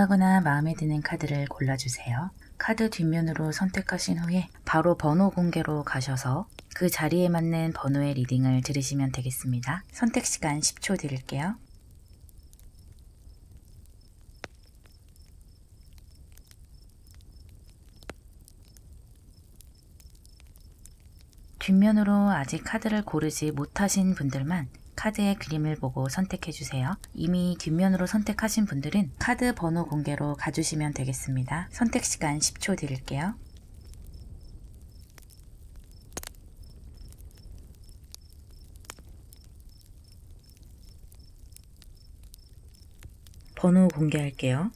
가거나 마음에 드는 카드를 골라주세요. 카드 뒷면으로 선택하신 후에 바로 번호 공개로 가셔서 그 자리에 맞는 번호의 리딩을 들으시면 되겠습니다. 선택 시간 10초 드릴게요. 뒷면으로 아직 카드를 고르지 못하신 분들만 카드의 그림을 보고 선택해주세요. 이미 뒷면으로 선택하신 분들은 카드 번호 공개로 가주시면 되겠습니다. 선택 시간 10초 드릴게요. 번호 공개할게요.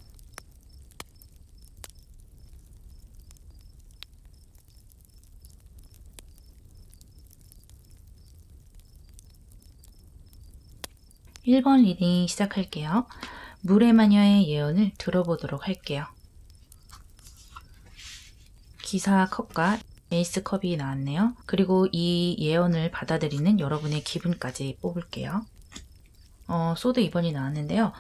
(1번) 리딩 시작할게요. 물의 마녀의 예언을 들어보도록 할게요. 기사 컵과 에이스 컵이 나왔네요. 그리고 이 예언을 받아들이는 여러분의 기분까지 뽑을게요. 소드 2번이 나왔는데요.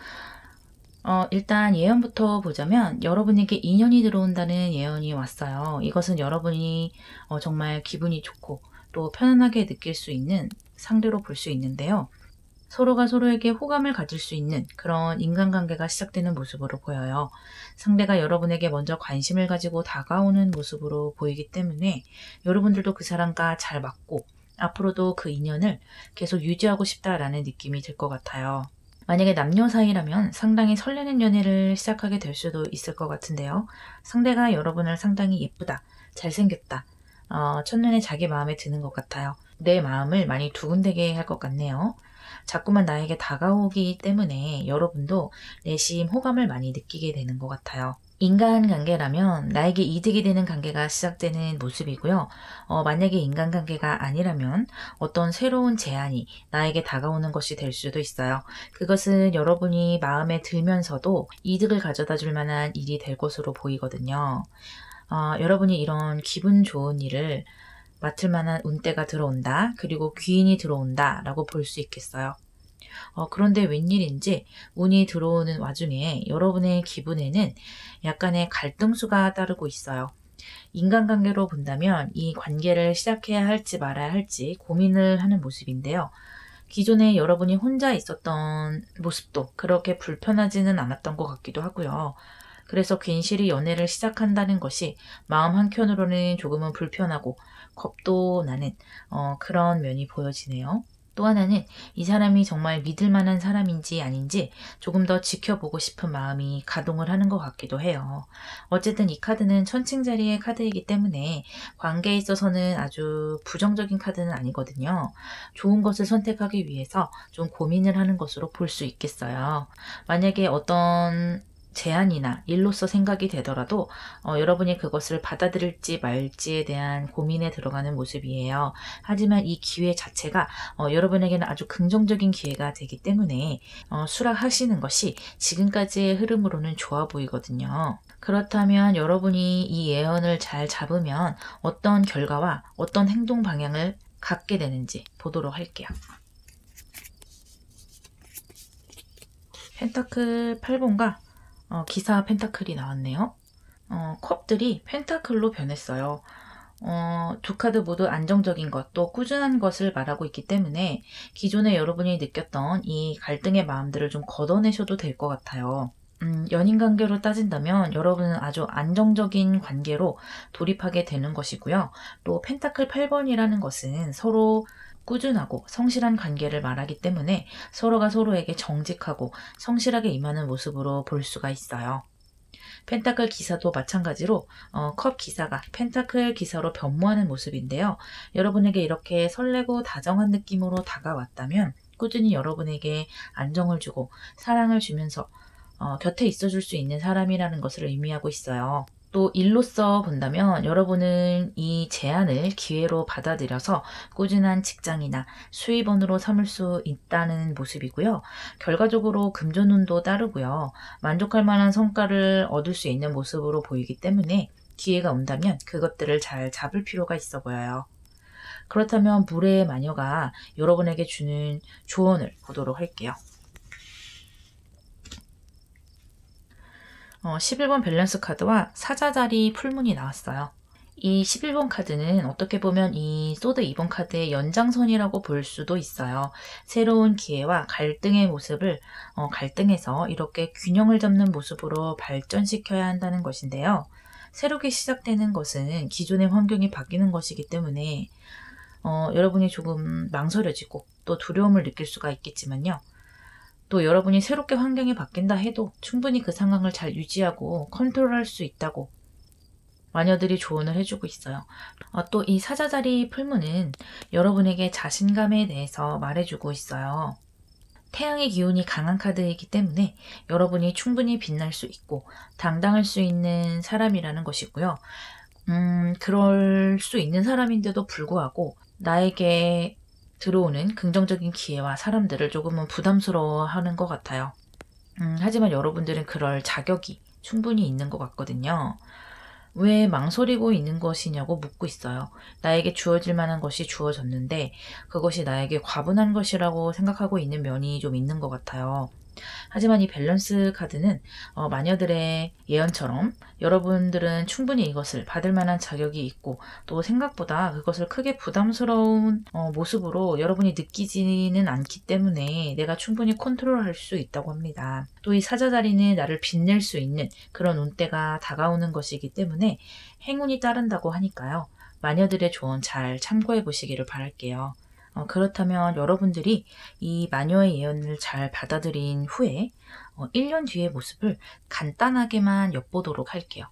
일단 예언부터 보자면 여러분에게 인연이 들어온다는 예언이 왔어요. 이것은 여러분이 정말 기분이 좋고 또 편안하게 느낄 수 있는 상대로 볼 수 있는데요. 서로가 서로에게 호감을 가질 수 있는 그런 인간관계가 시작되는 모습으로 보여요. 상대가 여러분에게 먼저 관심을 가지고 다가오는 모습으로 보이기 때문에 여러분들도 그 사람과 잘 맞고 앞으로도 그 인연을 계속 유지하고 싶다라는 느낌이 들 것 같아요. 만약에 남녀 사이라면 상당히 설레는 연애를 시작하게 될 수도 있을 것 같은데요. 상대가 여러분을 상당히 예쁘다, 잘생겼다, 첫눈에 자기 마음에 드는 것 같아요. 내 마음을 많이 두근대게 할 것 같네요. 자꾸만 나에게 다가오기 때문에 여러분도 내심 호감을 많이 느끼게 되는 것 같아요. 인간관계라면 나에게 이득이 되는 관계가 시작되는 모습이고요. 만약에 인간관계가 아니라면 어떤 새로운 제안이 나에게 다가오는 것이 될 수도 있어요. 그것은 여러분이 마음에 들면서도 이득을 가져다 줄 만한 일이 될 것으로 보이거든요. 여러분이 이런 기분 좋은 일을 맡을 만한 운때가 들어온다, 그리고 귀인이 들어온다 라고 볼 수 있겠어요. 그런데 웬일인지 운이 들어오는 와중에 여러분의 기분에는 약간의 갈등수가 따르고 있어요. 인간관계로 본다면 이 관계를 시작해야 할지 말아야 할지 고민을 하는 모습인데요. 기존에 여러분이 혼자 있었던 모습도 그렇게 불편하지는 않았던 것 같기도 하고요. 그래서 괜시리 연애를 시작한다는 것이 마음 한켠으로는 조금은 불편하고 겁도 나는 그런 면이 보여지네요. 또 하나는 이 사람이 정말 믿을 만한 사람인지 아닌지 조금 더 지켜보고 싶은 마음이 가동을 하는 것 같기도 해요. 어쨌든 이 카드는 천칭자리의 카드이기 때문에 관계에 있어서는 아주 부정적인 카드는 아니거든요. 좋은 것을 선택하기 위해서 좀 고민을 하는 것으로 볼 수 있겠어요. 만약에 어떤 제안이나 일로서 생각이 되더라도 여러분이 그것을 받아들일지 말지에 대한 고민에 들어가는 모습이에요. 하지만 이 기회 자체가 여러분에게는 아주 긍정적인 기회가 되기 때문에 수락하시는 것이 지금까지의 흐름으로는 좋아 보이거든요. 그렇다면 여러분이 이 예언을 잘 잡으면 어떤 결과와 어떤 행동 방향을 갖게 되는지 보도록 할게요. 펜타클 8번과 기사 펜타클이 나왔네요. 컵들이 펜타클로 변했어요. 두 카드 모두 안정적인 것, 또 꾸준한 것을 말하고 있기 때문에 기존에 여러분이 느꼈던 이 갈등의 마음들을 좀 걷어내셔도 될 것 같아요. 연인 관계로 따진다면 여러분은 아주 안정적인 관계로 돌입하게 되는 것이고요. 또 펜타클 8번이라는 것은 서로 꾸준하고 성실한 관계를 말하기 때문에 서로가 서로에게 정직하고 성실하게 임하는 모습으로 볼 수가 있어요. 펜타클 기사도 마찬가지로 컵 기사가 펜타클 기사로 변모하는 모습인데요. 여러분에게 이렇게 설레고 다정한 느낌으로 다가왔다면 꾸준히 여러분에게 안정을 주고 사랑을 주면서 곁에 있어줄 수 있는 사람이라는 것을 의미하고 있어요. 또 일로서 본다면 여러분은 이 제안을 기회로 받아들여서 꾸준한 직장이나 수입원으로 삼을 수 있다는 모습이고요. 결과적으로 금전운도 따르고요. 만족할 만한 성과를 얻을 수 있는 모습으로 보이기 때문에 기회가 온다면 그것들을 잘 잡을 필요가 있어 보여요. 그렇다면 물의 마녀가 여러분에게 주는 조언을 보도록 할게요. 11번 밸런스 카드와 사자자리 풀문이 나왔어요. 이 11번 카드는 어떻게 보면 이 소드 2번 카드의 연장선이라고 볼 수도 있어요. 새로운 기회와 갈등의 모습을 갈등에서 이렇게 균형을 잡는 모습으로 발전시켜야 한다는 것인데요. 새롭게 시작되는 것은 기존의 환경이 바뀌는 것이기 때문에 여러분이 조금 망설여지고 또 두려움을 느낄 수가 있겠지만요. 또 여러분이 새롭게 환경이 바뀐다 해도 충분히 그 상황을 잘 유지하고 컨트롤할 수 있다고 마녀들이 조언을 해주고 있어요. 또 이 사자자리 풀문은 여러분에게 자신감에 대해서 말해주고 있어요. 태양의 기운이 강한 카드이기 때문에 여러분이 충분히 빛날 수 있고 당당할 수 있는 사람이라는 것이고요. 그럴 수 있는 사람인데도 불구하고 나에게 들어오는 긍정적인 기회와 사람들을 조금은 부담스러워하는 것 같아요. 하지만 여러분들은 그럴 자격이 충분히 있는 것 같거든요. 왜 망설이고 있는 것이냐고 묻고 있어요. 나에게 주어질 만한 것이 주어졌는데 그것이 나에게 과분한 것이라고 생각하고 있는 면이 좀 있는 것 같아요. 하지만 이 밸런스 카드는 마녀들의 예언처럼 여러분들은 충분히 이것을 받을 만한 자격이 있고 또 생각보다 그것을 크게 부담스러운 모습으로 여러분이 느끼지는 않기 때문에 내가 충분히 컨트롤할 수 있다고 합니다. 또 이 사자자리는 나를 빛낼 수 있는 그런 운때가 다가오는 것이기 때문에 행운이 따른다고 하니까요. 마녀들의 조언 잘 참고해 보시기를 바랄게요. 그렇다면 여러분들이 이 마녀의 예언을 잘 받아들인 후에 1년 뒤의 모습을 간단하게만 엿보도록 할게요.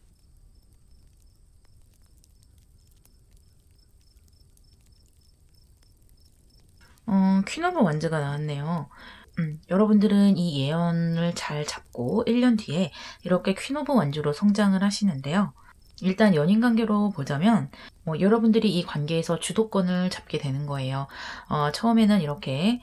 퀸 오브 완즈가 나왔네요. 여러분들은 이 예언을 잘 잡고 1년 뒤에 이렇게 퀸 오브 완즈로 성장을 하시는데요. 일단 연인관계로 보자면 여러분들이 이 관계에서 주도권을 잡게 되는 거예요. 처음에는 이렇게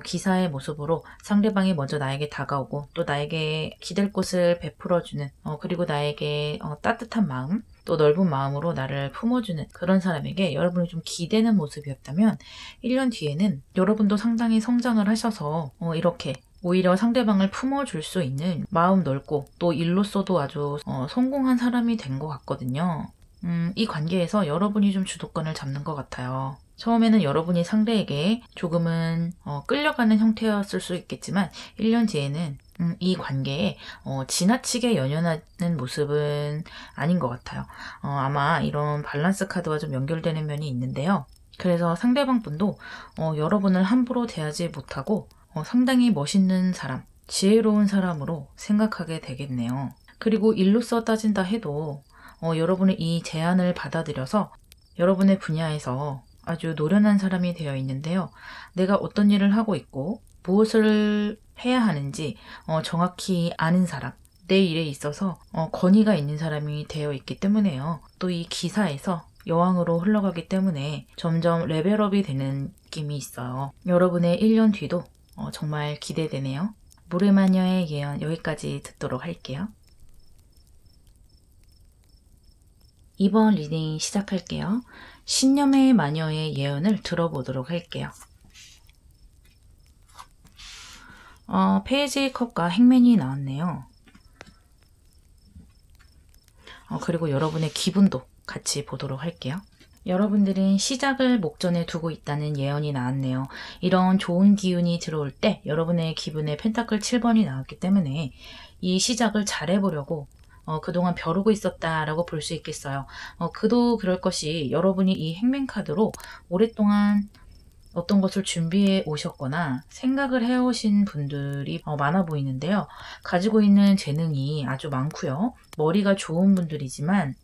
기사의 모습으로 상대방이 먼저 나에게 다가오고 또 나에게 기댈 곳을 베풀어주는 그리고 나에게 따뜻한 마음 또 넓은 마음으로 나를 품어주는 그런 사람에게 여러분이 좀 기대는 모습이었다면 1년 뒤에는 여러분도 상당히 성장을 하셔서 이렇게 오히려 상대방을 품어줄 수 있는 마음 넓고 또 일로서도 아주 성공한 사람이 된 것 같거든요. 이 관계에서 여러분이 좀 주도권을 잡는 것 같아요. 처음에는 여러분이 상대에게 조금은 끌려가는 형태였을 수 있겠지만 1년 뒤에는 이 관계에 지나치게 연연하는 모습은 아닌 것 같아요. 아마 이런 밸런스 카드와 좀 연결되는 면이 있는데요. 그래서 상대방 분도 여러분을 함부로 대하지 못하고 상당히 멋있는 사람, 지혜로운 사람으로 생각하게 되겠네요. 그리고 일로서 따진다 해도 여러분의 이 제안을 받아들여서 여러분의 분야에서 아주 노련한 사람이 되어 있는데요. 내가 어떤 일을 하고 있고 무엇을 해야 하는지 정확히 아는 사람, 내 일에 있어서 권위가 있는 사람이 되어 있기 때문에요. 또 이 기사에서 여왕으로 흘러가기 때문에 점점 레벨업이 되는 느낌이 있어요. 여러분의 1년 뒤도 정말 기대되네요. 모래마녀의 예언 여기까지 듣도록 할게요. 이번 리딩 시작할게요. 신념의 마녀의 예언을 들어보도록 할게요. 페이지 컵과 행맨이 나왔네요. 그리고 여러분의 기분도 같이 보도록 할게요. 여러분들은 시작을 목전에 두고 있다는 예언이 나왔네요. 이런 좋은 기운이 들어올 때 여러분의 기분에 펜타클 7번이 나왔기 때문에 이 시작을 잘해보려고 그동안 벼르고 있었다라고 볼 수 있겠어요. 그도 그럴 것이 여러분이 이 행맨 카드로 오랫동안 어떤 것을 준비해 오셨거나 생각을 해오신 분들이 많아 보이는데요. 가지고 있는 재능이 아주 많고요. 머리가 좋은 분들이지만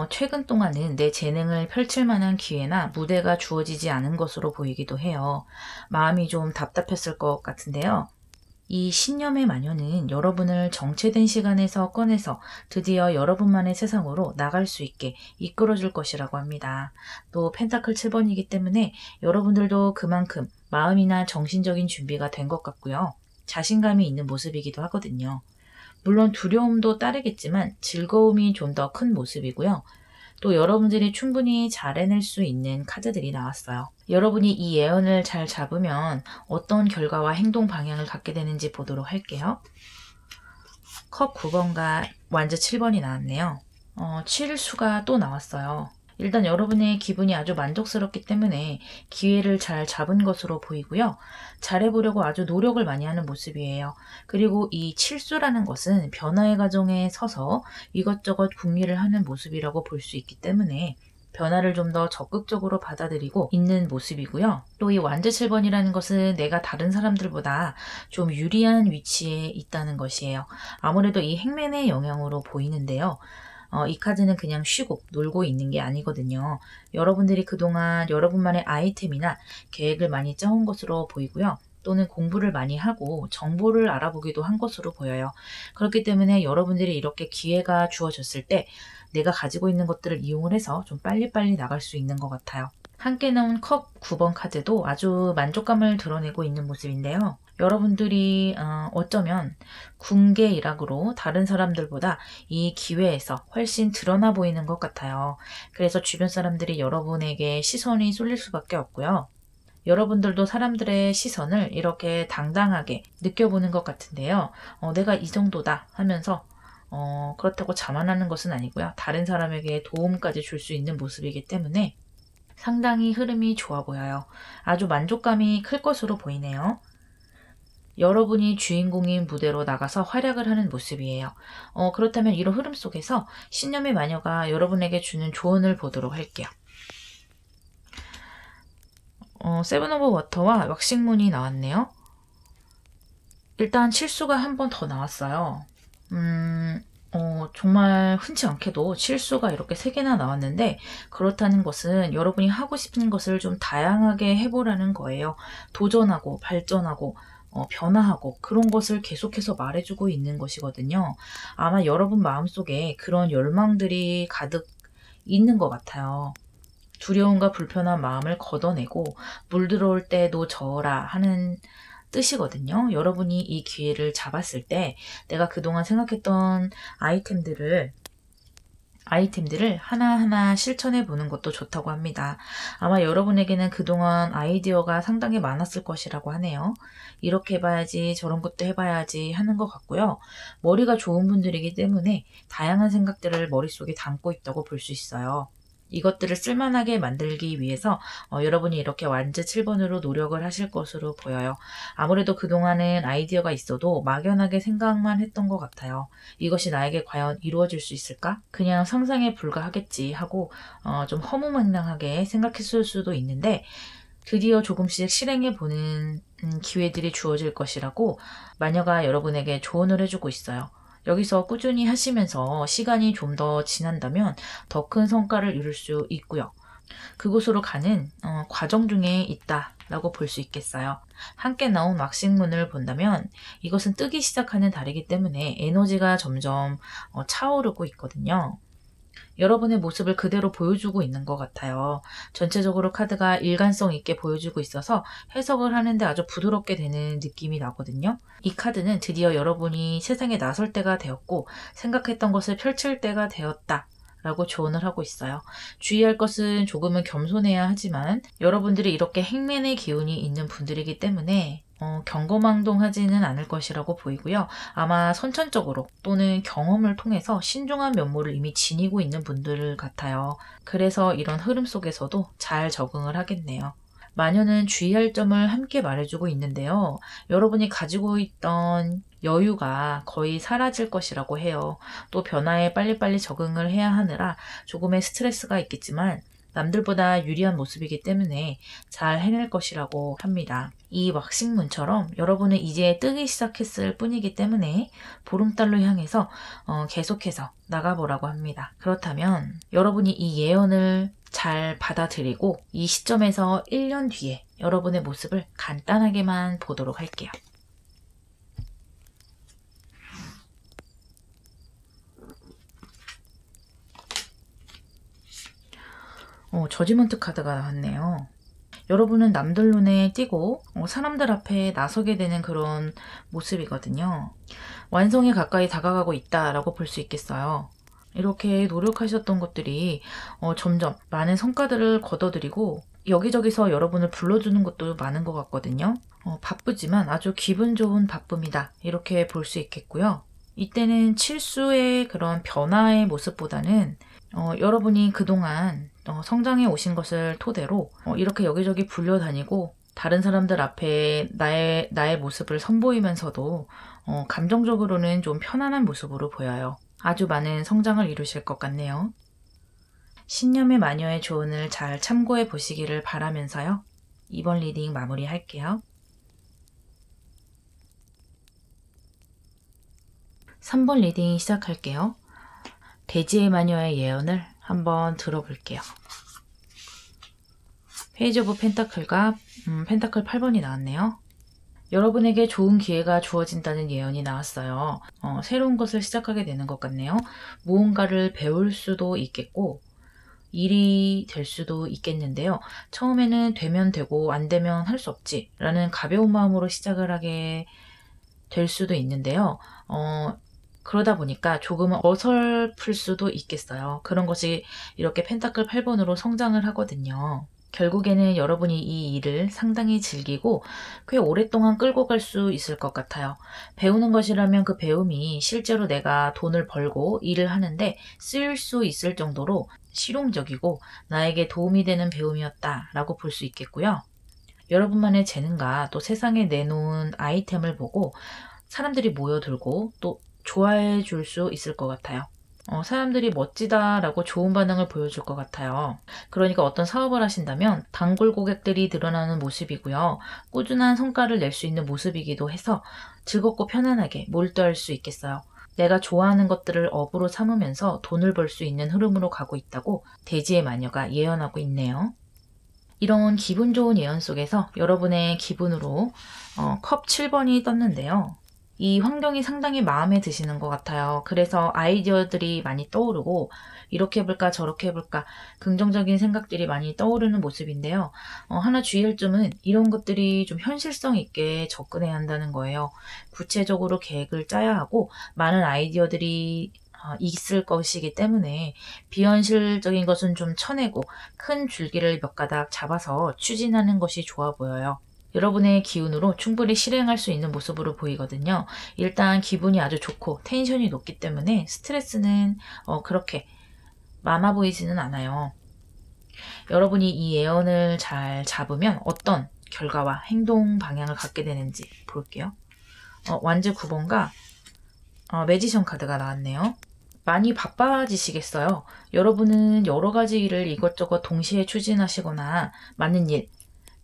최근 동안은 내 재능을 펼칠 만한 기회나 무대가 주어지지 않은 것으로 보이기도 해요. 마음이 좀 답답했을 것 같은데요. 이 신념의 마녀는 여러분을 정체된 시간에서 꺼내서 드디어 여러분만의 세상으로 나갈 수 있게 이끌어줄 것이라고 합니다. 또 펜타클 7번이기 때문에 여러분들도 그만큼 마음이나 정신적인 준비가 된 것 같고요. 자신감이 있는 모습이기도 하거든요. 물론 두려움도 따르겠지만 즐거움이 좀 더 큰 모습이고요. 또 여러분들이 충분히 잘 해낼 수 있는 카드들이 나왔어요. 여러분이 이 예언을 잘 잡으면 어떤 결과와 행동 방향을 갖게 되는지 보도록 할게요. 컵 9번과 완즈 7번이 나왔네요. 7수가 또 나왔어요. 일단 여러분의 기분이 아주 만족스럽기 때문에 기회를 잘 잡은 것으로 보이고요. 잘해보려고 아주 노력을 많이 하는 모습이에요. 그리고 이 7수라는 것은 변화의 과정에 서서 이것저것 궁리를 하는 모습이라고 볼 수 있기 때문에 변화를 좀 더 적극적으로 받아들이고 있는 모습이고요. 또 이 완즈 7번이라는 것은 내가 다른 사람들보다 좀 유리한 위치에 있다는 것이에요. 아무래도 이 행맨의 영향으로 보이는데요. 이 카드는 그냥 쉬고 놀고 있는 게 아니거든요. 여러분들이 그동안 여러분만의 아이템이나 계획을 많이 짜온 것으로 보이고요. 또는 공부를 많이 하고 정보를 알아보기도 한 것으로 보여요. 그렇기 때문에 여러분들이 이렇게 기회가 주어졌을 때 내가 가지고 있는 것들을 이용을 해서 좀 빨리빨리 나갈 수 있는 것 같아요. 함께 나온 컵 9번 카드도 아주 만족감을 드러내고 있는 모습인데요. 여러분들이 어쩌면 궁계 일학으로 다른 사람들보다 이 기회에서 훨씬 드러나 보이는 것 같아요. 그래서 주변 사람들이 여러분에게 시선이 쏠릴 수밖에 없고요. 여러분들도 사람들의 시선을 이렇게 당당하게 느껴보는 것 같은데요. 내가 이 정도다 하면서 그렇다고 자만하는 것은 아니고요. 다른 사람에게 도움까지 줄 수 있는 모습이기 때문에 상당히 흐름이 좋아 보여요. 아주 만족감이 클 것으로 보이네요. 여러분이 주인공인 무대로 나가서 활약을 하는 모습이에요. 그렇다면 이런 흐름 속에서 신념의 마녀가 여러분에게 주는 조언을 보도록 할게요. 세븐 오브 워터와 왁싱문이 나왔네요. 일단 칠수가 한 번 더 나왔어요. 정말 흔치 않게도 칠수가 이렇게 3개나 나왔는데 그렇다는 것은 여러분이 하고 싶은 것을 좀 다양하게 해보라는 거예요. 도전하고 발전하고 변화하고 그런 것을 계속해서 말해주고 있는 것이거든요. 아마 여러분 마음속에 그런 열망들이 가득 있는 것 같아요. 두려움과 불편한 마음을 걷어내고 물 들어올 때도 저어라 하는 뜻이거든요. 여러분이 이 기회를 잡았을 때 내가 그동안 생각했던 아이템들을 하나하나 실천해 보는 것도 좋다고 합니다. 아마 여러분에게는 그동안 아이디어가 상당히 많았을 것이라고 하네요. 이렇게 해봐야지 저런 것도 해봐야지 하는 것 같고요. 머리가 좋은 분들이기 때문에 다양한 생각들을 머릿속에 담고 있다고 볼 수 있어요. 이것들을 쓸만하게 만들기 위해서 여러분이 이렇게 완즈 7번으로 노력을 하실 것으로 보여요. 아무래도 그동안은 아이디어가 있어도 막연하게 생각만 했던 것 같아요. 이것이 나에게 과연 이루어질 수 있을까? 그냥 상상에 불과하겠지 하고 좀 허무맹랑하게 생각했을 수도 있는데 드디어 조금씩 실행해보는 기회들이 주어질 것이라고 마녀가 여러분에게 조언을 해주고 있어요. 여기서 꾸준히 하시면서 시간이 좀 더 지난다면 더 큰 성과를 이룰 수 있고요. 그곳으로 가는 과정 중에 있다라고 볼 수 있겠어요. 함께 나온 왁싱문을 본다면 이것은 뜨기 시작하는 달이기 때문에 에너지가 점점 차오르고 있거든요. 여러분의 모습을 그대로 보여주고 있는 것 같아요. 전체적으로 카드가 일관성 있게 보여주고 있어서 해석을 하는데 아주 부드럽게 되는 느낌이 나거든요. 이 카드는 드디어 여러분이 세상에 나설 때가 되었고 생각했던 것을 펼칠 때가 되었다 라고 조언을 하고 있어요. 주의할 것은 조금은 겸손해야 하지만 여러분들이 이렇게 행맨의 기운이 있는 분들이기 때문에 경거망동하지는 않을 것이라고 보이고요. 아마 선천적으로 또는 경험을 통해서 신중한 면모를 이미 지니고 있는 분들 같아요. 그래서 이런 흐름 속에서도 잘 적응을 하겠네요. 마녀는 주의할 점을 함께 말해주고 있는데요. 여러분이 가지고 있던 여유가 거의 사라질 것이라고 해요. 또 변화에 빨리빨리 적응을 해야 하느라 조금의 스트레스가 있겠지만 남들보다 유리한 모습이기 때문에 잘 해낼 것이라고 합니다. 이 왁싱문처럼 여러분은 이제 뜨기 시작했을 뿐이기 때문에 보름달로 향해서 계속해서 나가보라고 합니다. 그렇다면 여러분이 이 예언을 잘 받아들이고 이 시점에서 1년 뒤에 여러분의 모습을 간단하게만 보도록 할게요. 저지먼트 카드가 나왔네요. 여러분은 남들 눈에 띄고 사람들 앞에 나서게 되는 그런 모습이거든요. 완성에 가까이 다가가고 있다라고 볼 수 있겠어요. 이렇게 노력하셨던 것들이 점점 많은 성과들을 거둬들이고 여기저기서 여러분을 불러주는 것도 많은 것 같거든요. 바쁘지만 아주 기분 좋은 바쁨이다 이렇게 볼 수 있겠고요. 이때는 칠수의 그런 변화의 모습보다는 여러분이 그동안 성장해 오신 것을 토대로 이렇게 여기저기 불려다니고 다른 사람들 앞에 나의 모습을 선보이면서도 감정적으로는 좀 편안한 모습으로 보여요. 아주 많은 성장을 이루실 것 같네요. 신념의 마녀의 조언을 잘 참고해 보시기를 바라면서요. 이번 리딩 마무리할게요. 3번 리딩 시작할게요. 대지의 마녀의 예언을 한번 들어볼게요. 페이지 오브 펜타클과 펜타클 8번이 나왔네요. 여러분에게 좋은 기회가 주어진다는 예언이 나왔어요. 새로운 것을 시작하게 되는 것 같네요. 무언가를 배울 수도 있겠고 일이 될 수도 있겠는데요. 처음에는 되면 되고 안 되면 할 수 없지 라는 가벼운 마음으로 시작을 하게 될 수도 있는데요. 그러다 보니까 조금은 어설플 수도 있겠어요. 그런 것이 이렇게 펜타클 8번으로 성장을 하거든요. 결국에는 여러분이 이 일을 상당히 즐기고 꽤 오랫동안 끌고 갈 수 있을 것 같아요. 배우는 것이라면 그 배움이 실제로 내가 돈을 벌고 일을 하는데 쓰일 수 있을 정도로 실용적이고 나에게 도움이 되는 배움이었다라고 볼 수 있겠고요. 여러분만의 재능과 또 세상에 내놓은 아이템을 보고 사람들이 모여들고 또 좋아해 줄 수 있을 것 같아요. 사람들이 멋지다라고 좋은 반응을 보여줄 것 같아요. 그러니까 어떤 사업을 하신다면 단골 고객들이 늘어나는 모습이고요. 꾸준한 성과를 낼 수 있는 모습이기도 해서 즐겁고 편안하게 몰두할 수 있겠어요. 내가 좋아하는 것들을 업으로 삼으면서 돈을 벌 수 있는 흐름으로 가고 있다고 대지의 마녀가 예언하고 있네요. 이런 기분 좋은 예언 속에서 여러분의 기분으로 컵 7번이 떴는데요. 이 환경이 상당히 마음에 드시는 것 같아요. 그래서 아이디어들이 많이 떠오르고 이렇게 해볼까 저렇게 해볼까 긍정적인 생각들이 많이 떠오르는 모습인데요. 하나 주의할 점은 이런 것들이 좀 현실성 있게 접근해야 한다는 거예요. 구체적으로 계획을 짜야 하고 많은 아이디어들이 있을 것이기 때문에 비현실적인 것은 좀 쳐내고 큰 줄기를 몇 가닥 잡아서 추진하는 것이 좋아 보여요. 여러분의 기운으로 충분히 실행할 수 있는 모습으로 보이거든요. 일단 기분이 아주 좋고 텐션이 높기 때문에 스트레스는 그렇게 많아 보이지는 않아요. 여러분이 이 예언을 잘 잡으면 어떤 결과와 행동 방향을 갖게 되는지 볼게요. 완즈 9번과 매지션 카드가 나왔네요. 많이 바빠지시겠어요. 여러분은 여러 가지 일을 이것저것 동시에 추진하시거나 많은 일,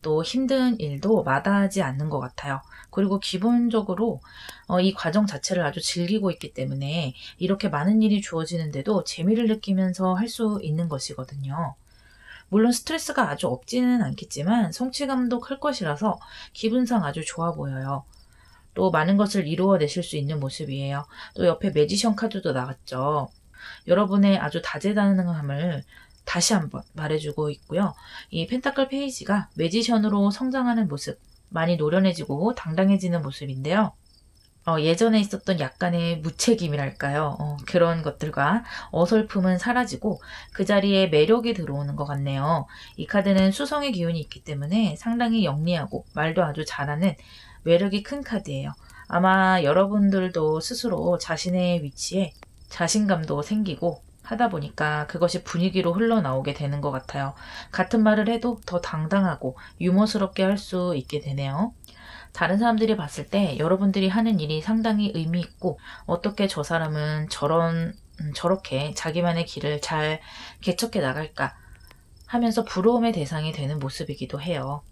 또 힘든 일도 마다하지 않는 것 같아요. 그리고 기본적으로 이 과정 자체를 아주 즐기고 있기 때문에 이렇게 많은 일이 주어지는데도 재미를 느끼면서 할 수 있는 것이거든요. 물론 스트레스가 아주 없지는 않겠지만 성취감도 클 것이라서 기분상 아주 좋아 보여요. 또 많은 것을 이루어내실 수 있는 모습이에요. 또 옆에 매지션 카드도 나왔죠. 여러분의 아주 다재다능함을 다시 한번 말해주고 있고요. 이 펜타클 페이지가 매지션으로 성장하는 모습, 많이 노련해지고 당당해지는 모습인데요. 예전에 있었던 약간의 무책임이랄까요. 그런 것들과 어설픔은 사라지고 그 자리에 매력이 들어오는 것 같네요. 이 카드는 수성의 기운이 있기 때문에 상당히 영리하고 말도 아주 잘하는 매력이 큰 카드예요. 아마 여러분들도 스스로 자신의 위치에 자신감도 생기고 하다 보니까 그것이 분위기로 흘러나오게 되는 것 같아요. 같은 말을 해도 더 당당하고 유머스럽게 할 수 있게 되네요. 다른 사람들이 봤을 때 여러분들이 하는 일이 상당히 의미 있고 어떻게 저 사람은 저렇게 자기만의 길을 잘 개척해 나갈까 하면서 부러움의 대상이 되는 모습이기도 해요.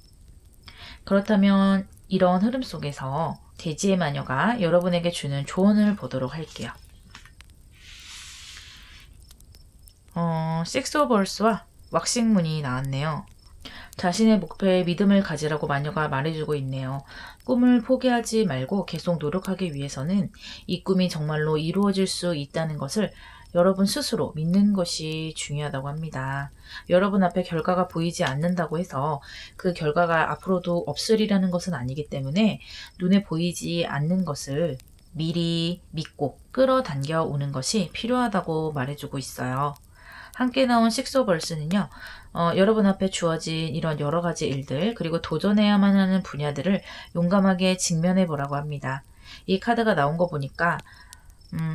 그렇다면 이런 흐름 속에서 대지의 마녀가 여러분에게 주는 조언을 보도록 할게요. 식스 오브 월스와 왁싱문이 나왔네요. 자신의 목표에 믿음을 가지라고 마녀가 말해주고 있네요. 꿈을 포기하지 말고 계속 노력하기 위해서는 이 꿈이 정말로 이루어질 수 있다는 것을 여러분 스스로 믿는 것이 중요하다고 합니다. 여러분 앞에 결과가 보이지 않는다고 해서 그 결과가 앞으로도 없으리라는 것은 아니기 때문에 눈에 보이지 않는 것을 미리 믿고 끌어당겨 오는 것이 필요하다고 말해주고 있어요. 함께 나온 식스 오브 월스는요. 여러분 앞에 주어진 이런 여러 가지 일들 그리고 도전해야만 하는 분야들을 용감하게 직면해 보라고 합니다. 이 카드가 나온 거 보니까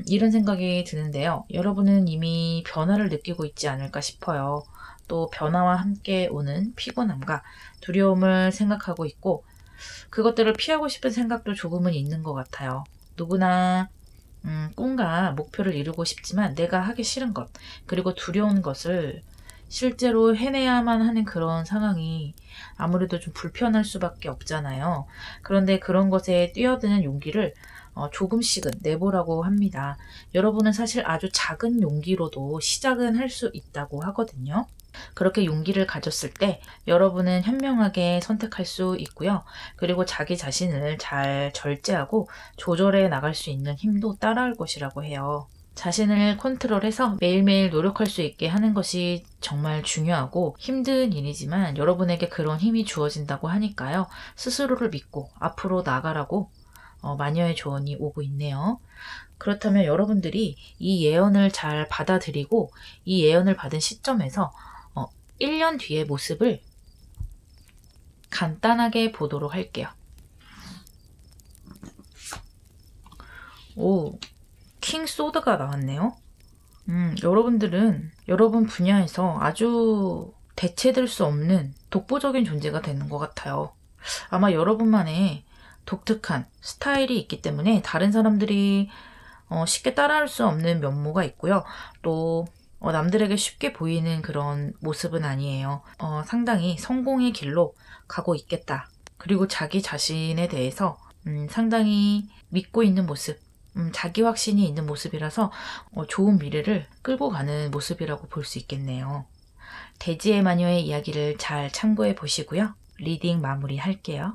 이런 생각이 드는데요. 여러분은 이미 변화를 느끼고 있지 않을까 싶어요. 또 변화와 함께 오는 피곤함과 두려움을 생각하고 있고 그것들을 피하고 싶은 생각도 조금은 있는 것 같아요. 누구나 꿈과 목표를 이루고 싶지만 내가 하기 싫은 것 그리고 두려운 것을 실제로 해내야만 하는 그런 상황이 아무래도 좀 불편할 수밖에 없잖아요. 그런데 그런 것에 뛰어드는 용기를 조금씩은 내보라고 합니다. 여러분은 사실 아주 작은 용기로도 시작은 할 수 있다고 하거든요. 그렇게 용기를 가졌을 때 여러분은 현명하게 선택할 수 있고요. 그리고 자기 자신을 잘 절제하고 조절해 나갈 수 있는 힘도 따라올 것이라고 해요. 자신을 컨트롤해서 매일매일 노력할 수 있게 하는 것이 정말 중요하고 힘든 일이지만 여러분에게 그런 힘이 주어진다고 하니까요. 스스로를 믿고 앞으로 나가라고 마녀의 조언이 오고 있네요. 그렇다면 여러분들이 이 예언을 잘 받아들이고 이 예언을 받은 시점에서 1년 뒤의 모습을 간단하게 보도록 할게요. 오, 킹 소드가 나왔네요. 여러분들은 여러분 분야에서 아주 대체될 수 없는 독보적인 존재가 되는 것 같아요. 아마 여러분만의 독특한 스타일이 있기 때문에 다른 사람들이 쉽게 따라할 수 없는 면모가 있고요. 또 남들에게 쉽게 보이는 그런 모습은 아니에요. 상당히 성공의 길로 가고 있겠다. 그리고 자기 자신에 대해서 상당히 믿고 있는 모습, 자기 확신이 있는 모습이라서 좋은 미래를 끌고 가는 모습이라고 볼 수 있겠네요. 대지의 마녀의 이야기를 잘 참고해 보시고요. 리딩 마무리 할게요.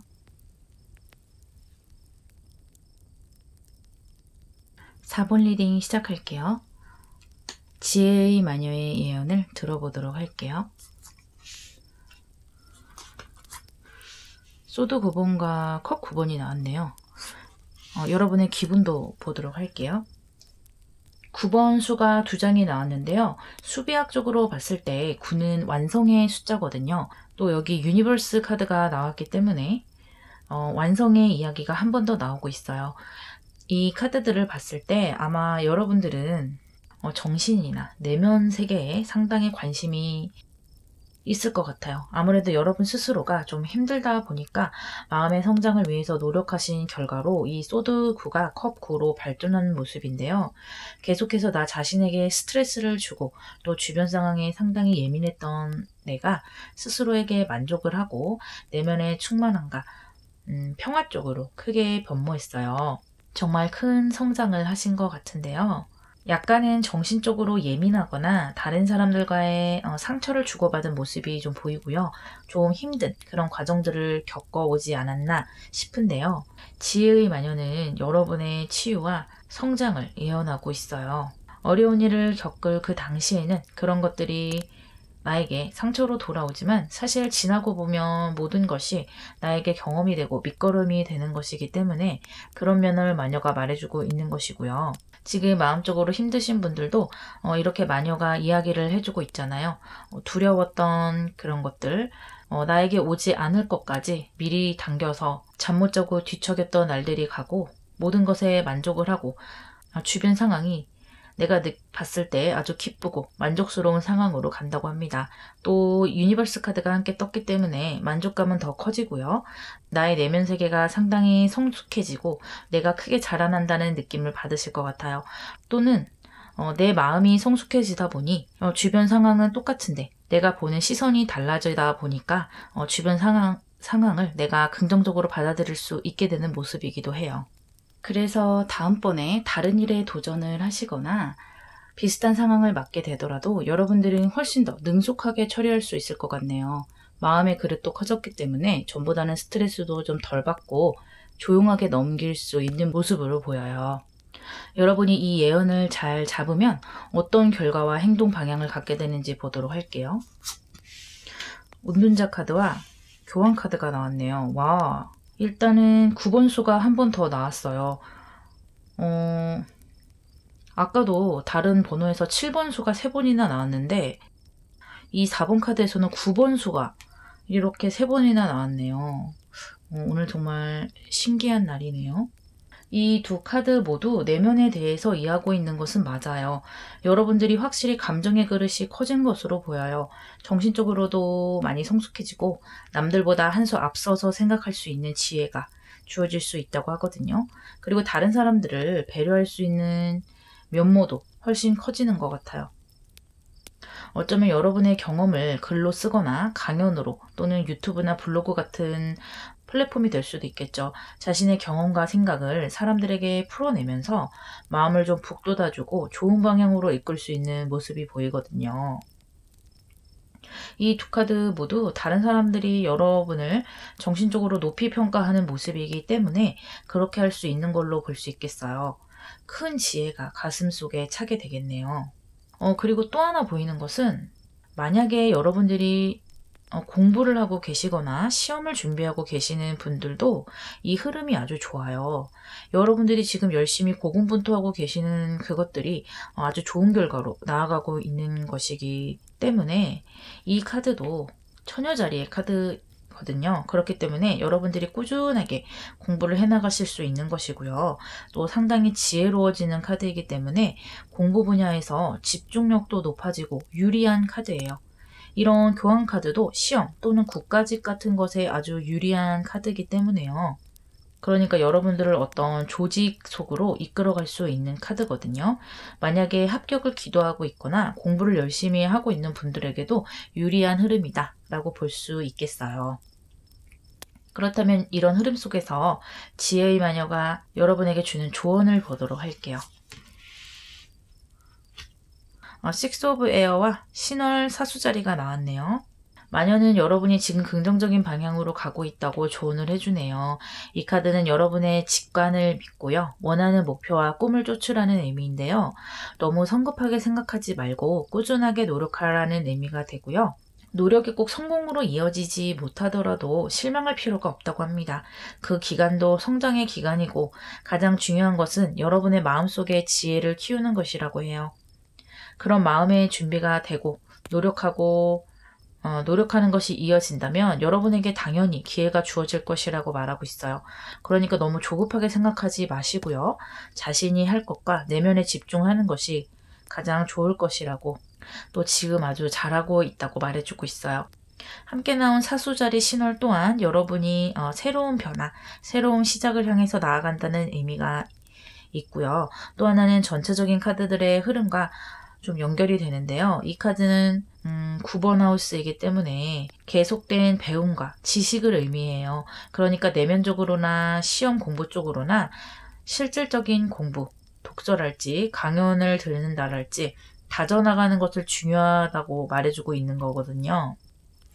4번 리딩 시작할게요. 지혜의 마녀의 예언을 들어보도록 할게요. 소드 9번과 컵 9번이 나왔네요. 여러분의 기분도 보도록 할게요. 9번 수가 2장이 나왔는데요. 수비학적으로 봤을 때 9는 완성의 숫자거든요. 또 여기 유니버스 카드가 나왔기 때문에 완성의 이야기가 한 번 더 나오고 있어요. 이 카드들을 봤을 때 아마 여러분들은 정신이나 내면 세계에 상당히 관심이 있을 것 같아요. 아무래도 여러분 스스로가 좀 힘들다 보니까 마음의 성장을 위해서 노력하신 결과로 이 소드 9가 컵 9로 발전하는 모습인데요. 계속해서 나 자신에게 스트레스를 주고 또 주변 상황에 상당히 예민했던 내가 스스로에게 만족을 하고 내면의 충만함과 평화 쪽으로 크게 변모했어요. 정말 큰 성장을 하신 것 같은데요. 약간은 정신적으로 예민하거나 다른 사람들과의 상처를 주고받은 모습이 좀 보이고요. 좀 힘든 그런 과정들을 겪어오지 않았나 싶은데요. 지혜의 마녀는 여러분의 치유와 성장을 예언하고 있어요. 어려운 일을 겪을 그 당시에는 그런 것들이 나에게 상처로 돌아오지만 사실 지나고 보면 모든 것이 나에게 경험이 되고 밑거름이 되는 것이기 때문에 그런 면을 마녀가 말해주고 있는 것이고요. 지금 마음적으로 힘드신 분들도 이렇게 마녀가 이야기를 해주고 있잖아요. 두려웠던 그런 것들, 나에게 오지 않을 것까지 미리 당겨서 잠 못 자고 뒤척였던 날들이 가고 모든 것에 만족을 하고 주변 상황이 내가 봤을 때 아주 기쁘고 만족스러운 상황으로 간다고 합니다. 또 유니버스 카드가 함께 떴기 때문에 만족감은 더 커지고요. 나의 내면 세계가 상당히 성숙해지고 내가 크게 자라난다는 느낌을 받으실 것 같아요. 또는 내 마음이 성숙해지다 보니 주변 상황은 똑같은데 내가 보는 시선이 달라지다 보니까 주변 상황을 내가 긍정적으로 받아들일 수 있게 되는 모습이기도 해요. 그래서 다음번에 다른 일에 도전을 하시거나 비슷한 상황을 맞게 되더라도 여러분들은 훨씬 더 능숙하게 처리할 수 있을 것 같네요. 마음의 그릇도 커졌기 때문에 전보다는 스트레스도 좀 덜 받고 조용하게 넘길 수 있는 모습으로 보여요. 여러분이 이 예언을 잘 잡으면 어떤 결과와 행동 방향을 갖게 되는지 보도록 할게요. 운둔자 카드와 교환 카드가 나왔네요. 와, 일단은 9번 수가 한 번 더 나왔어요. 아까도 다른 번호에서 7번 수가 3번이나 나왔는데 이 4번 카드에서는 9번 수가 이렇게 3번이나 나왔네요. 오늘 정말 신기한 날이네요. 이 두 카드 모두 내면에 대해서 이해하고 있는 것은 맞아요. 여러분들이 확실히 감정의 그릇이 커진 것으로 보여요. 정신적으로도 많이 성숙해지고 남들보다 한 수 앞서서 생각할 수 있는 지혜가 주어질 수 있다고 하거든요. 그리고 다른 사람들을 배려할 수 있는 면모도 훨씬 커지는 것 같아요. 어쩌면 여러분의 경험을 글로 쓰거나 강연으로 또는 유튜브나 블로그 같은 플랫폼이 될 수도 있겠죠. 자신의 경험과 생각을 사람들에게 풀어내면서 마음을 좀 북돋아주고 좋은 방향으로 이끌 수 있는 모습이 보이거든요. 이 두 카드 모두 다른 사람들이 여러분을 정신적으로 높이 평가하는 모습이기 때문에 그렇게 할 수 있는 걸로 볼 수 있겠어요. 큰 지혜가 가슴 속에 차게 되겠네요. 그리고 또 하나 보이는 것은 만약에 여러분들이 공부를 하고 계시거나 시험을 준비하고 계시는 분들도 이 흐름이 아주 좋아요. 여러분들이 지금 열심히 고군분투하고 계시는 그것들이 아주 좋은 결과로 나아가고 있는 것이기 때문에 이 카드도 처녀자리의 카드거든요. 그렇기 때문에 여러분들이 꾸준하게 공부를 해나가실 수 있는 것이고요. 또 상당히 지혜로워지는 카드이기 때문에 공부 분야에서 집중력도 높아지고 유리한 카드예요. 이런 교환 카드도 시험 또는 국가직 같은 것에 아주 유리한 카드이기 때문에요. 그러니까 여러분들을 어떤 조직 속으로 이끌어갈 수 있는 카드거든요. 만약에 합격을 기도하고 있거나 공부를 열심히 하고 있는 분들에게도 유리한 흐름이다 라고 볼 수 있겠어요. 그렇다면 이런 흐름 속에서 지혜의 마녀가 여러분에게 주는 조언을 보도록 할게요. 식스 오브 에어와 신월 사수자리가 나왔네요. 마녀는 여러분이 지금 긍정적인 방향으로 가고 있다고 조언을 해주네요. 이 카드는 여러분의 직관을 믿고요. 원하는 목표와 꿈을 쫓으라는 의미인데요. 너무 성급하게 생각하지 말고 꾸준하게 노력하라는 의미가 되고요. 노력이 꼭 성공으로 이어지지 못하더라도 실망할 필요가 없다고 합니다. 그 기간도 성장의 기간이고 가장 중요한 것은 여러분의 마음속에 지혜를 키우는 것이라고 해요. 그런 마음의 준비가 되고 노력하는 것이 이어진다면 여러분에게 당연히 기회가 주어질 것이라고 말하고 있어요. 그러니까 너무 조급하게 생각하지 마시고요. 자신이 할 것과 내면에 집중하는 것이 가장 좋을 것이라고 또 지금 아주 잘하고 있다고 말해주고 있어요. 함께 나온 사수자리 신월 또한 여러분이 새로운 변화, 새로운 시작을 향해서 나아간다는 의미가 있고요. 또 하나는 전체적인 카드들의 흐름과 좀 연결이 되는데요. 이 카드는 9번 하우스이기 때문에 계속된 배움과 지식을 의미해요. 그러니까 내면적으로나 시험 공부 쪽으로나 실질적인 공부, 독서랄지 강연을 듣는다랄지 다져나가는 것을 중요하다고 말해주고 있는 거거든요.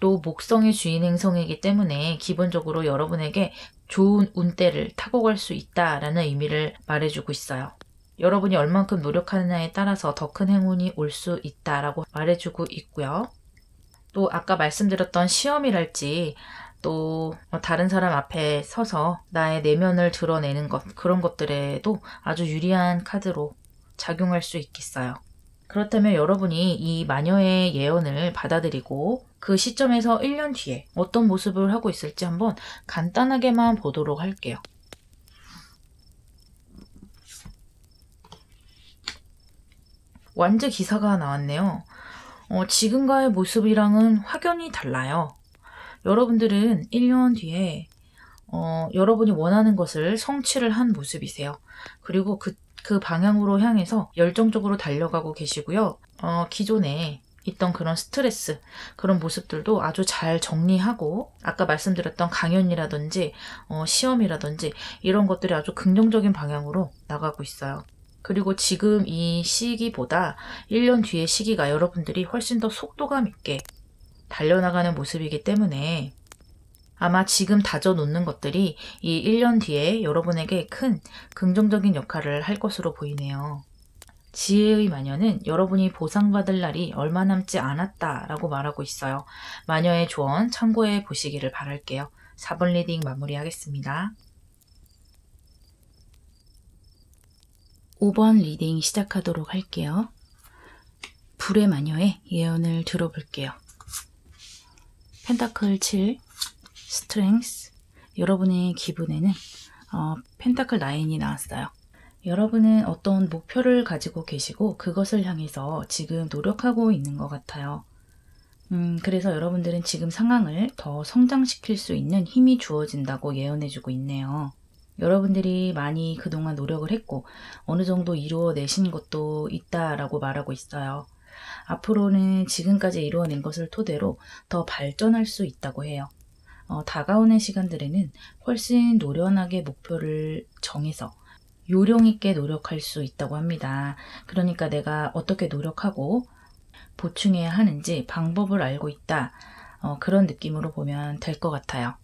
또 목성의 주인 행성이기 때문에 기본적으로 여러분에게 좋은 운대를 타고 갈 수 있다라는 의미를 말해주고 있어요. 여러분이 얼만큼 노력하느냐에 따라서 더 큰 행운이 올 수 있다라고 말해주고 있고요. 또 아까 말씀드렸던 시험이랄지 또 다른 사람 앞에 서서 나의 내면을 드러내는 것, 그런 것들에도 아주 유리한 카드로 작용할 수 있겠어요. 그렇다면 여러분이 이 마녀의 예언을 받아들이고 그 시점에서 1년 뒤에 어떤 모습을 하고 있을지 한번 간단하게만 보도록 할게요. 완제 기사가 나왔네요. 지금과의 모습이랑은 확연히 달라요. 여러분들은 1년 뒤에 여러분이 원하는 것을 성취를 한 모습이세요. 그리고 그 방향으로 향해서 열정적으로 달려가고 계시고요. 기존에 있던 그런 스트레스, 그런 모습들도 아주 잘 정리하고 아까 말씀드렸던 강연이라든지 시험이라든지 이런 것들이 아주 긍정적인 방향으로 나가고 있어요. 그리고 지금 이 시기보다 1년 뒤의 시기가 여러분들이 훨씬 더 속도감 있게 달려나가는 모습이기 때문에 아마 지금 다져놓는 것들이 이 1년 뒤에 여러분에게 큰 긍정적인 역할을 할 것으로 보이네요. 지혜의 마녀는 여러분이 보상받을 날이 얼마 남지 않았다라고 말하고 있어요. 마녀의 조언 참고해 보시기를 바랄게요. 4번 리딩 마무리하겠습니다. 5번 리딩 시작하도록 할게요. 불의 마녀의 예언을 들어볼게요. 펜타클 7, 스트렝스. 여러분의 기분에는 펜타클 9이 나왔어요. 여러분은 어떤 목표를 가지고 계시고 그것을 향해서 지금 노력하고 있는 것 같아요. 그래서 여러분들은 지금 상황을 더 성장시킬 수 있는 힘이 주어진다고 예언해주고 있네요. 여러분들이 많이 그동안 노력을 했고 어느 정도 이루어내신 것도 있다라고 말하고 있어요. 앞으로는 지금까지 이루어낸 것을 토대로 더 발전할 수 있다고 해요. 다가오는 시간들에는 훨씬 노련하게 목표를 정해서 요령 있게 노력할 수 있다고 합니다. 그러니까 내가 어떻게 노력하고 보충해야 하는지 방법을 알고 있다. 그런 느낌으로 보면 될 것 같아요.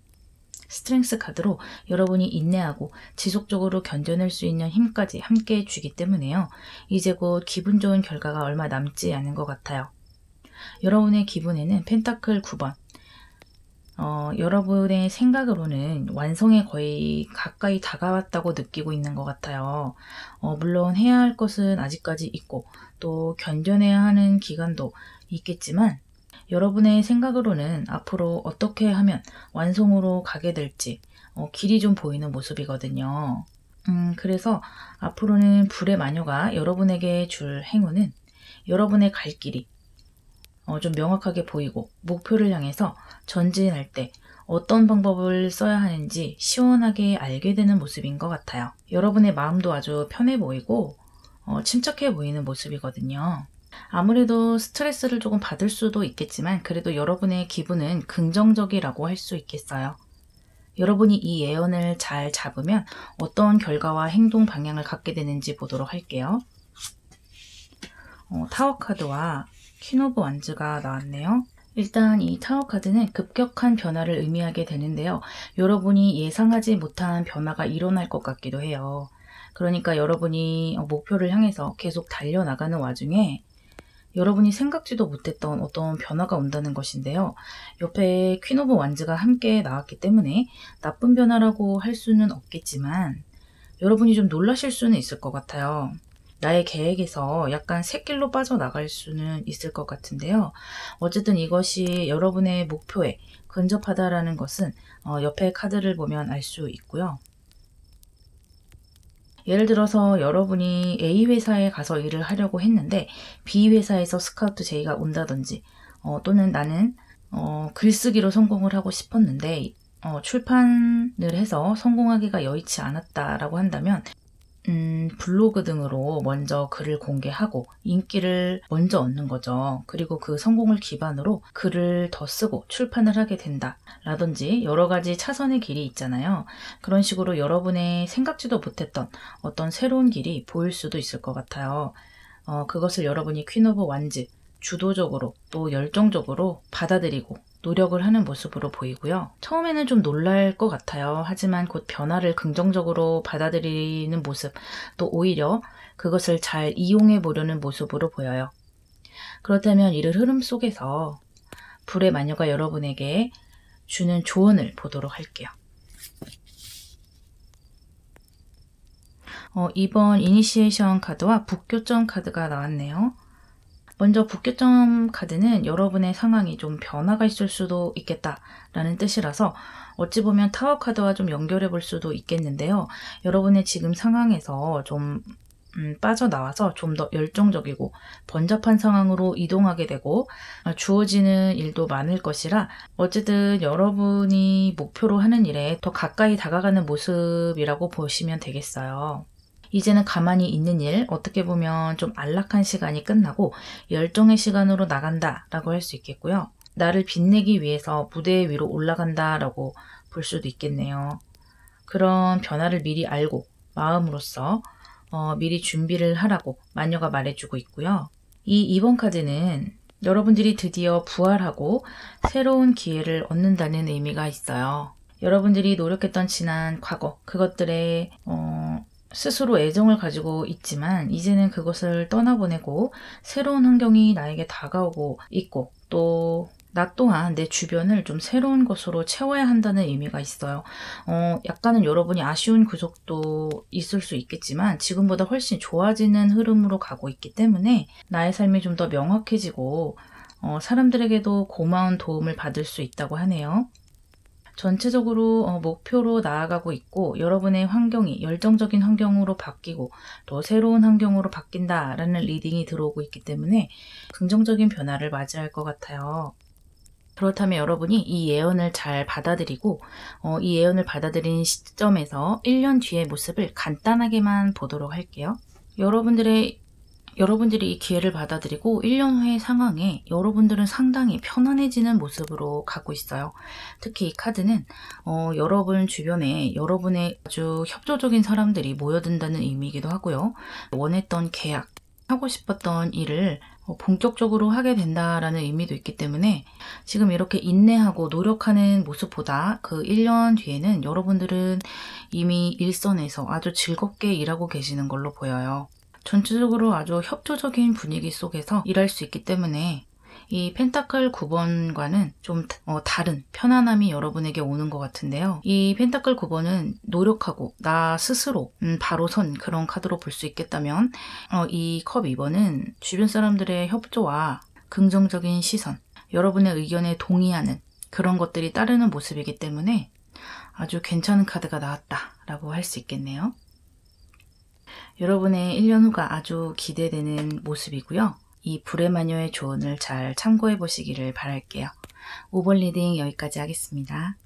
스트렝스 카드로 여러분이 인내하고 지속적으로 견뎌낼 수 있는 힘까지 함께 주기 때문에요. 이제 곧 기분 좋은 결과가 얼마 남지 않은 것 같아요. 여러분의 기분에는 펜타클 9번. 여러분의 생각으로는 완성에 거의 가까이 다가왔다고 느끼고 있는 것 같아요. 물론 해야 할 것은 아직까지 있고 또 견뎌내야 하는 기간도 있겠지만 여러분의 생각으로는 앞으로 어떻게 하면 완성으로 가게 될지 길이 좀 보이는 모습이거든요. 그래서 앞으로는 불의 마녀가 여러분에게 줄 행운은 여러분의 갈 길이 좀 명확하게 보이고 목표를 향해서 전진할 때 어떤 방법을 써야 하는지 시원하게 알게 되는 모습인 것 같아요. 여러분의 마음도 아주 편해 보이고 침착해 보이는 모습이거든요. 아무래도 스트레스를 조금 받을 수도 있겠지만 그래도 여러분의 기분은 긍정적이라고 할 수 있겠어요. 여러분이 이 예언을 잘 잡으면 어떤 결과와 행동 방향을 갖게 되는지 보도록 할게요. 타워 카드와 퀸 오브 완즈가 나왔네요. 일단 이 타워 카드는 급격한 변화를 의미하게 되는데요. 여러분이 예상하지 못한 변화가 일어날 것 같기도 해요. 그러니까 여러분이 목표를 향해서 계속 달려나가는 와중에 여러분이 생각지도 못했던 어떤 변화가 온다는 것인데요. 옆에 퀸 오브 완즈가 함께 나왔기 때문에 나쁜 변화라고 할 수는 없겠지만 여러분이 좀 놀라실 수는 있을 것 같아요. 나의 계획에서 약간 샛길로 빠져나갈 수는 있을 것 같은데요. 어쨌든 이것이 여러분의 목표에 근접하다라는 것은 옆에 카드를 보면 알 수 있고요. 예를 들어서 여러분이 A 회사에 가서 일을 하려고 했는데 B 회사에서 스카우트 제의가 온다든지 또는 나는 글쓰기로 성공을 하고 싶었는데 출판을 해서 성공하기가 여의치 않았다라고 한다면 블로그 등으로 먼저 글을 공개하고 인기를 먼저 얻는 거죠. 그리고 그 성공을 기반으로 글을 더 쓰고 출판을 하게 된다 라든지 여러 가지 차선의 길이 있잖아요. 그런 식으로 여러분의 생각지도 못했던 어떤 새로운 길이 보일 수도 있을 것 같아요. 그것을 여러분이 퀸 오브 완즈 주도적으로 또 열정적으로 받아들이고 노력을 하는 모습으로 보이고요. 처음에는 좀 놀랄 것 같아요. 하지만 곧 변화를 긍정적으로 받아들이는 모습, 또 오히려 그것을 잘 이용해 보려는 모습으로 보여요. 그렇다면 이를 흐름 속에서 불의 마녀가 여러분에게 주는 조언을 보도록 할게요. 이번 이니시에이션 카드와 북교점 카드가 나왔네요. 먼저 북교점 카드는 여러분의 상황이 좀 변화가 있을 수도 있겠다라는 뜻이라서 어찌 보면 타워 카드와 좀 연결해 볼 수도 있겠는데요. 여러분의 지금 상황에서 좀 빠져나와서 좀 더 열정적이고 번잡한 상황으로 이동하게 되고 주어지는 일도 많을 것이라 어쨌든 여러분이 목표로 하는 일에 더 가까이 다가가는 모습이라고 보시면 되겠어요. 이제는 가만히 있는 일, 어떻게 보면 좀 안락한 시간이 끝나고 열정의 시간으로 나간다 라고 할 수 있겠고요. 나를 빛내기 위해서 무대 위로 올라간다 라고 볼 수도 있겠네요. 그런 변화를 미리 알고 마음으로써 미리 준비를 하라고 마녀가 말해주고 있고요. 이 2번 카드는 여러분들이 드디어 부활하고 새로운 기회를 얻는다는 의미가 있어요. 여러분들이 노력했던 지난 과거, 그것들에 스스로 애정을 가지고 있지만 이제는 그것을 떠나보내고 새로운 환경이 나에게 다가오고 있고 또 나 또한 내 주변을 좀 새로운 것으로 채워야 한다는 의미가 있어요. 약간은 여러분이 아쉬운 구석도 있을 수 있겠지만 지금보다 훨씬 좋아지는 흐름으로 가고 있기 때문에 나의 삶이 좀 더 명확해지고 사람들에게도 고마운 도움을 받을 수 있다고 하네요. 전체적으로 목표로 나아가고 있고 여러분의 환경이 열정적인 환경으로 바뀌고 또 새로운 환경으로 바뀐다라는 리딩이 들어오고 있기 때문에 긍정적인 변화를 맞이할 것 같아요. 그렇다면 여러분이 이 예언을 잘 받아들이고 이 예언을 받아들인 시점에서 1년 뒤의 모습을 간단하게만 보도록 할게요. 여러분들이 이 기회를 받아들이고 1년 후의 상황에 여러분들은 상당히 편안해지는 모습으로 가고 있어요. 특히 이 카드는 여러분 주변에 여러분의 아주 협조적인 사람들이 모여든다는 의미이기도 하고요. 원했던 계약, 하고 싶었던 일을 본격적으로 하게 된다라는 의미도 있기 때문에 지금 이렇게 인내하고 노력하는 모습보다 그 1년 뒤에는 여러분들은 이미 일선에서 아주 즐겁게 일하고 계시는 걸로 보여요. 전체적으로 아주 협조적인 분위기 속에서 일할 수 있기 때문에 이 펜타클 9번과는 좀 다른 편안함이 여러분에게 오는 것 같은데요. 이 펜타클 9번은 노력하고 나 스스로 바로 선 그런 카드로 볼 수 있겠다면 이 컵 2번은 주변 사람들의 협조와 긍정적인 시선, 여러분의 의견에 동의하는 그런 것들이 따르는 모습이기 때문에 아주 괜찮은 카드가 나왔다라고 할 수 있겠네요. 여러분의 1년 후가 아주 기대되는 모습이고요. 이 불의 마녀의 조언을 잘 참고해 보시기를 바랄게요. 5번 리딩 여기까지 하겠습니다.